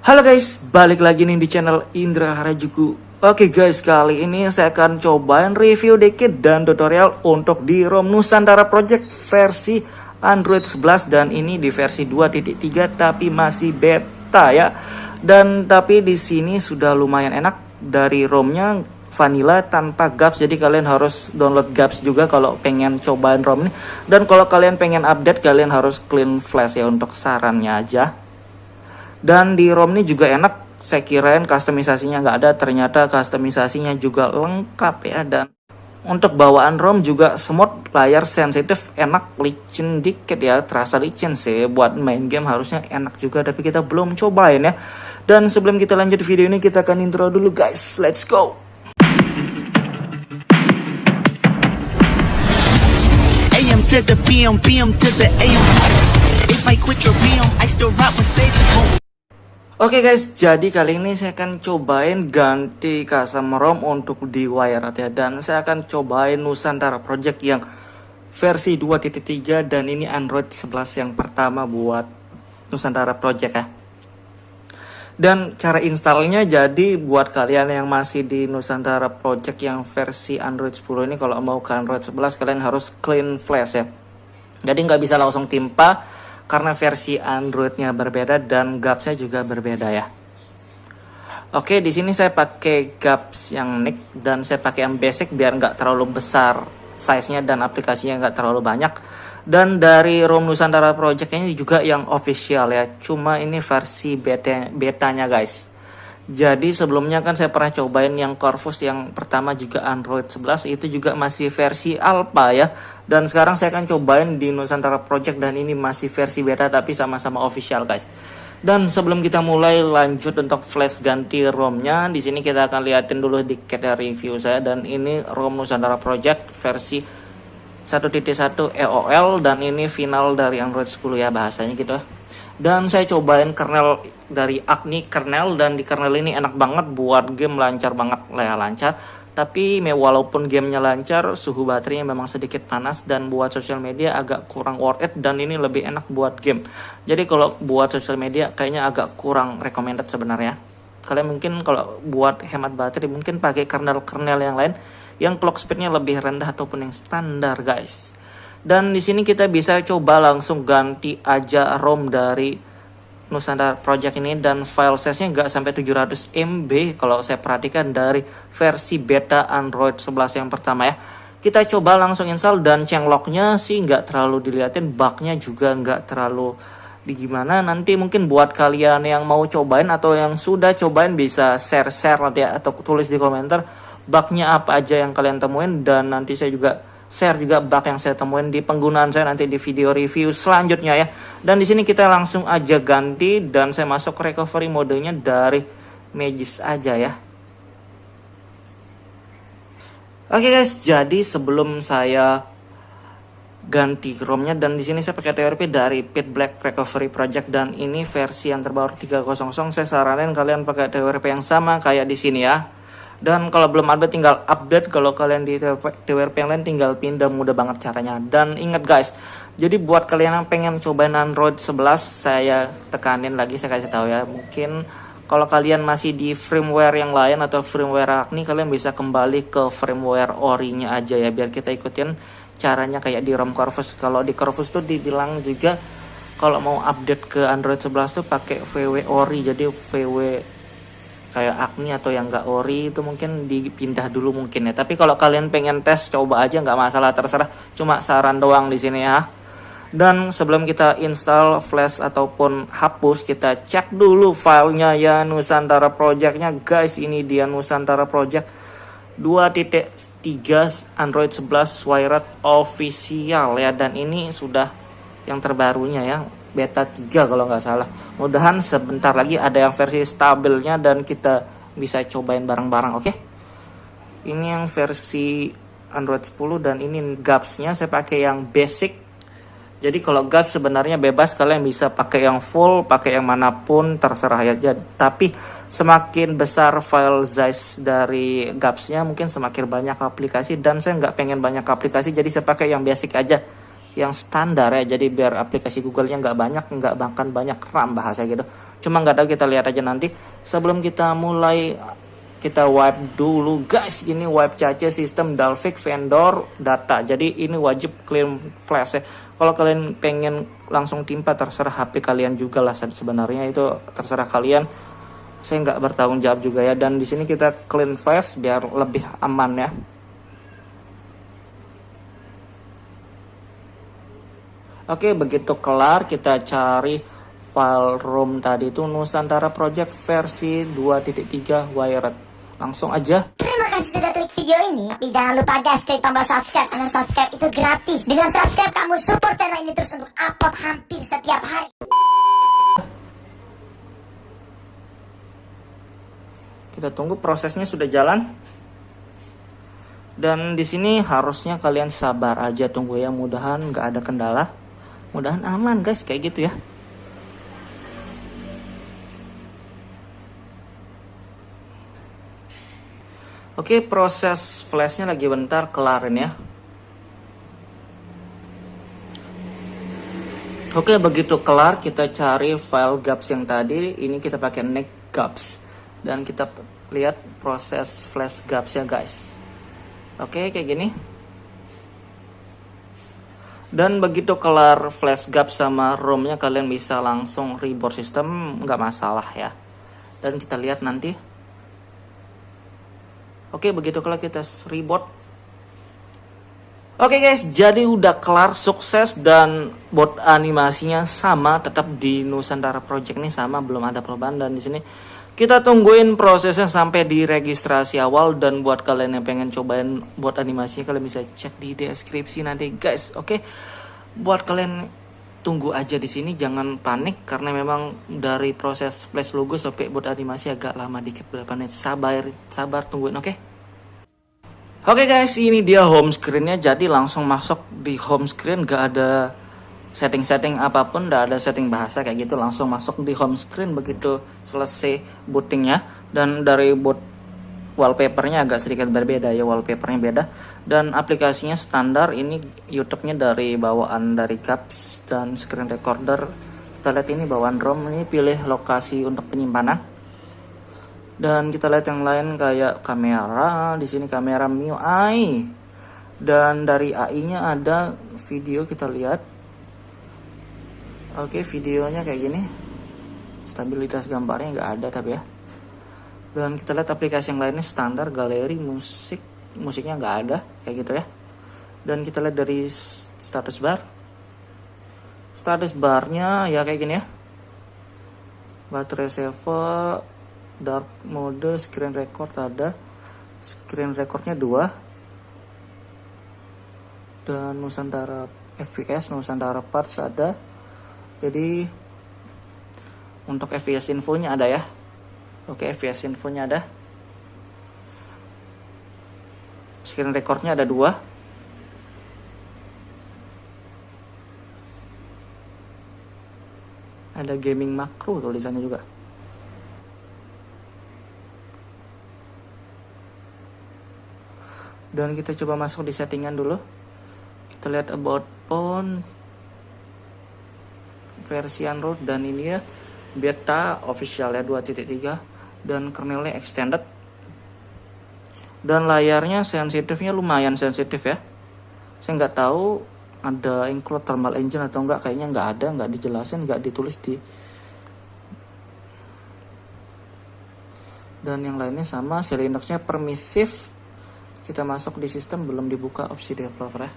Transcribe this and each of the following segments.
Halo guys, balik lagi nih di channel Indra Harajuku. Oke guys, kali ini saya akan cobain review dikit dan tutorial untuk di ROM Nusantara Project versi Android 11 dan ini di versi 2.3 tapi masih beta ya. Dan tapi di sini sudah lumayan enak, dari ROM-nya vanilla tanpa gaps, jadi kalian harus download gaps juga kalau pengen cobain ROM ini. Dan kalau kalian pengen update, kalian harus clean flash ya, untuk sarannya aja. Dan di ROM ini juga enak, saya kirain customisasinya nggak ada, ternyata customisasinya juga lengkap ya. Dan untuk bawaan ROM juga smooth, layar sensitif, enak, licin dikit ya, terasa licin sih. Buat main game harusnya enak juga, tapi kita belum cobain ya. Dan sebelum kita lanjut video ini, kita akan intro dulu guys, let's go. AM to the PM, PM to the AM. If I quit your PM, I still rock with savings. Oke guys, jadi kali ini saya akan cobain ganti custom ROM untuk di Wired ya. Dan saya akan cobain Nusantara Project yang versi 2.3 dan ini Android 11 yang pertama buat Nusantara Project ya. Dan cara installnya, jadi buat kalian yang masih di Nusantara Project yang versi Android 10 ini, kalau mau ke Android 11 kalian harus clean flash ya. Jadi nggak bisa langsung timpa, karena versi Androidnya berbeda dan gapsnya juga berbeda ya. Oke, di sini saya pakai gaps yang NIC dan saya pakai yang basic biar nggak terlalu besar size-nya dan aplikasinya nggak terlalu banyak. Dan dari ROM Nusantara Project ini juga yang official ya, cuma ini versi betanya guys. Jadi sebelumnya kan saya pernah cobain yang Corvus yang pertama juga Android 11, itu juga masih versi alpha ya. Dan sekarang saya akan cobain di Nusantara Project dan ini masih versi beta tapi sama-sama official guys. Dan sebelum kita mulai lanjut untuk flash ganti ROM-nya, di sini kita akan liatin dulu dikit ya review saya. Dan ini ROM Nusantara Project versi 1.1 EOL dan ini final dari Android 10 ya, bahasanya gitu. Dan saya cobain kernel dari Agni kernel, dan di kernel ini enak banget buat game, lancar banget lah ya, lancar. Tapi walaupun gamenya lancar, suhu baterainya memang sedikit panas dan buat sosial media agak kurang worth it, dan ini lebih enak buat game. Jadi kalau buat sosial media kayaknya agak kurang recommended sebenarnya. Kalian mungkin kalau buat hemat baterai mungkin pakai kernel-kernel yang lain yang clock speednya lebih rendah ataupun yang standar guys. Dan di sini kita bisa coba langsung ganti aja ROM dari Nusantara Project ini, dan file size-nya nggak sampai 700 MB kalau saya perhatikan dari versi beta Android 11 yang pertama ya. Kita coba langsung install, dan changelog-nya sih nggak terlalu diliatin, bug-nya juga nggak terlalu di gimana. Nanti mungkin buat kalian yang mau cobain atau yang sudah cobain bisa share ya, atau tulis di komentar bug-nya apa aja yang kalian temuin, dan nanti saya juga share juga bug yang saya temuin di penggunaan saya nanti di video review selanjutnya ya. Dan di sini kita langsung aja ganti, dan saya masuk recovery modenya dari Magis aja ya. Oke guys, jadi sebelum saya ganti ROM-nya, dan di sini saya pakai TRP dari Pit Black Recovery Project, dan ini versi yang terbaru 3.0. Saya saranin kalian pakai TWRP yang sama kayak di sini ya. Dan kalau belum update tinggal update, kalau kalian di TWRP yang lain tinggal pindah, mudah banget caranya. Dan ingat guys, jadi buat kalian yang pengen cobain Android 11, saya tekanin lagi, saya kasih tahu ya, mungkin kalau kalian masih di firmware yang lain atau firmware Agni, kalian bisa kembali ke firmware ori-nya aja ya, biar kita ikutin caranya kayak di ROM Corvus. Kalau di Corvus tuh dibilang juga kalau mau update ke Android 11 tuh pakai VW ori, jadi VW kayak Agni atau yang nggak ori itu mungkin dipindah dulu mungkin ya. Tapi kalau kalian pengen tes, coba aja, nggak masalah, terserah, cuma saran doang di sini ya. Dan sebelum kita install flash ataupun hapus, kita cek dulu filenya ya, Nusantara Project-nya guys. Ini dia Nusantara Project 2.3 Android 11 Wired official ya, dan ini sudah yang terbarunya ya, beta 3 kalau nggak salah. Mudahan sebentar lagi ada yang versi stabilnya dan kita bisa cobain bareng-bareng. Oke, ini yang versi Android 10 dan ini gaps-nya saya pakai yang basic. Jadi kalau gaps sebenarnya bebas, kalian bisa pakai yang full, pakai yang manapun, terserah ya. Tapi semakin besar file size dari gaps-nya, mungkin semakin banyak aplikasi, dan saya nggak pengen banyak aplikasi, jadi saya pakai yang basic aja, yang standar ya. Jadi biar aplikasi Google-nya nggak banyak, nggak makan banyak RAM bahasa gitu. Cuma nggak tahu, kita lihat aja nanti. Sebelum kita mulai, kita wipe dulu guys. Ini wipe cache sistem Dalvik vendor data. Jadi ini wajib clean flash ya. Kalau kalian pengen langsung timpa, terserah HP kalian juga lah, sebenarnya itu terserah kalian. Saya nggak bertanggung jawab juga ya. Dan di sini kita clean flash biar lebih aman ya. Oke, begitu kelar kita cari file ROM tadi itu Nusantara Project versi 2.3 wired. Langsung aja. Terima kasih sudah klik video ini. Tapi jangan lupa guys, klik tombol subscribe. Karena subscribe itu gratis. Dengan subscribe kamu support channel ini terus untuk upload hampir setiap hari. Kita tunggu prosesnya sudah jalan. Dan di sini harusnya kalian sabar aja tunggu ya. Mudahan nggak ada kendala. Mudahan aman guys, kayak gitu ya. Oke, proses flashnya lagi bentar kelarin ya. Oke, begitu kelar kita cari file gaps yang tadi. Ini kita pakai next gaps. Dan kita lihat proses flash gaps ya guys. Oke, kayak gini. Dan begitu kelar flash gap sama ROM-nya, kalian bisa langsung reboot sistem, nggak masalah ya. Dan kita lihat nanti. Oke, begitu kelar kita reboot. Oke guys, jadi udah kelar, sukses, dan bot animasinya sama, tetap di Nusantara Project nih sama, belum ada perubahan. Dan di sini kita tungguin prosesnya sampai di registrasi awal. Dan buat kalian yang pengen cobain buat animasinya, kalian bisa cek di deskripsi nanti guys. Oke, buat kalian tunggu aja di sini, jangan panik karena memang dari proses flash logo sampai buat animasi agak lama dikit, berapa menit. Sabar tungguin. Oke guys, ini dia home screennya. Jadi langsung masuk di home screen, gak ada setting-setting apapun, gak ada setting bahasa kayak gitu, langsung masuk di home screen begitu selesai bootingnya. Dan dari boot wallpapernya agak sedikit berbeda ya, wallpapernya beda. Dan aplikasinya standar, ini YouTube-nya dari bawaan dari Caps. Dan screen recorder kita lihat ini bawaan ROM. Ini pilih lokasi untuk penyimpanan. Dan kita lihat yang lain kayak kamera, di sini kamera MIUI. Dan dari AI-nya ada video, kita lihat. Oke, videonya kayak gini. Stabilitas gambarnya nggak ada tapi ya. Dan kita lihat aplikasi yang lainnya standar, galeri, musiknya nggak ada kayak gitu ya. Dan kita lihat dari status bar. Status barnya ya kayak gini ya. Baterai saver, dark mode, screen record ada. Screen recordnya 2. Dan Nusantara FPS, Nusantara parts ada. Jadi untuk FPS infonya ada ya. Oke, FPS infonya ada. Screen recordnya ada 2. Ada gaming makro tulisannya juga. Dan kita coba masuk di settingan dulu. Kita lihat about phone, versi Android, dan ini ya beta official ya 2.3 dan kernelnya extended. Dan layarnya sensitifnya lumayan sensitif ya. Saya nggak tahu ada include thermal engine atau enggak, kayaknya nggak ada, nggak dijelasin, nggak ditulis di. Dan yang lainnya sama, serial Linux-nya permisif. Kita masuk di sistem, belum dibuka opsi developer ya.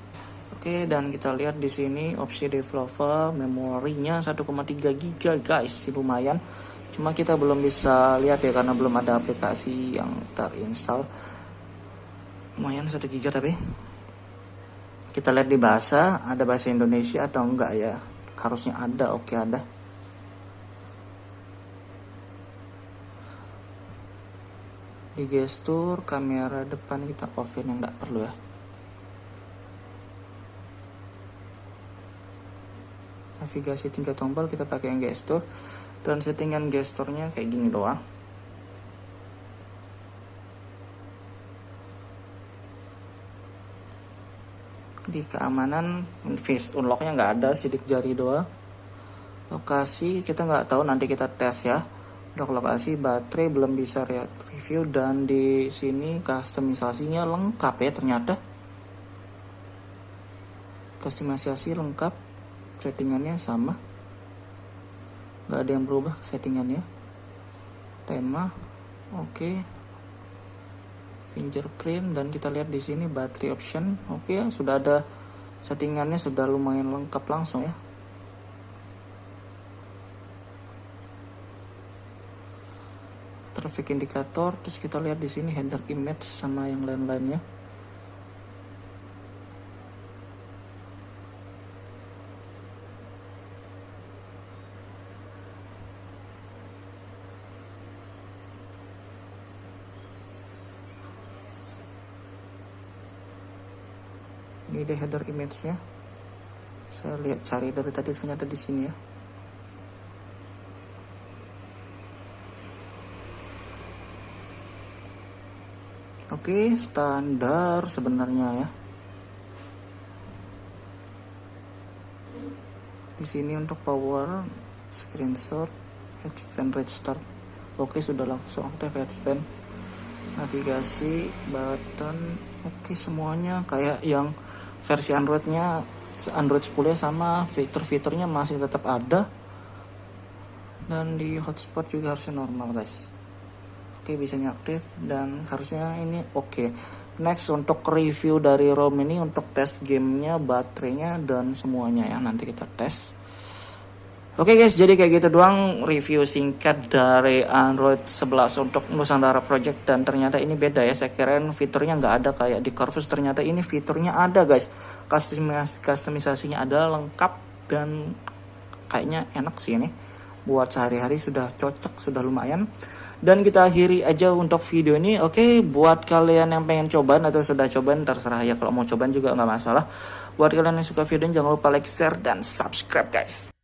Oke, dan kita lihat di sini opsi developer, memorinya 1,3 GB guys, lumayan. Cuma kita belum bisa lihat ya karena belum ada aplikasi yang terinstall. Lumayan 1 GB tapi. Kita lihat di bahasa, ada bahasa Indonesia atau enggak ya? Harusnya ada, oke ada. Di gestur kamera depan kita offin yang enggak perlu ya. Navigasi tingkat tombol kita pakai yang gestur. Dan settingan gesturnya kayak gini doang. Di keamanan face unlocknya nggak ada, sidik jari doang. Lokasi kita nggak tahu, nanti kita tes ya. Untuk lokasi baterai belum bisa review, dan di sini customisasinya lengkap ya ternyata. Customisasi lengkap, settingannya sama, nggak ada yang berubah settingannya. Tema oke. Fingerprint, dan kita lihat di sini baterai option oke ya, sudah ada settingannya, sudah lumayan lengkap langsung ya. Traffic indikator, terus kita lihat di sini header image sama yang lain-lainnya. Ini deh header image-nya. Saya lihat cari dari tadi, ternyata di sini ya. Oke, standar sebenarnya ya. Di sini untuk power, screenshot, advance restart. Oke, sudah langsung aktif advance. Navigasi, button, oke semuanya kayak yang versi Android-nya, Android 10 sama fitur-fiturnya masih tetap ada. Dan di hotspot juga harusnya normal guys. Oke, bisa aktif dan harusnya ini oke. Next, untuk review dari ROM ini, untuk tes gamenya, baterainya dan semuanya ya, nanti kita tes. Oke guys, jadi kayak gitu doang review singkat dari Android 11 untuk Nusantara Project, dan ternyata ini beda ya. Saya kirain fiturnya nggak ada kayak di Corvus, ternyata ini fiturnya ada guys. Customisasinya ada lengkap dan kayaknya enak sih ini. Buat sehari-hari sudah cocok, sudah lumayan. Dan kita akhiri aja untuk video ini. Oke, buat kalian yang pengen cobain atau sudah cobain, terserah ya. Kalau mau cobain juga nggak masalah. Buat kalian yang suka video ini, jangan lupa like, share, dan subscribe guys.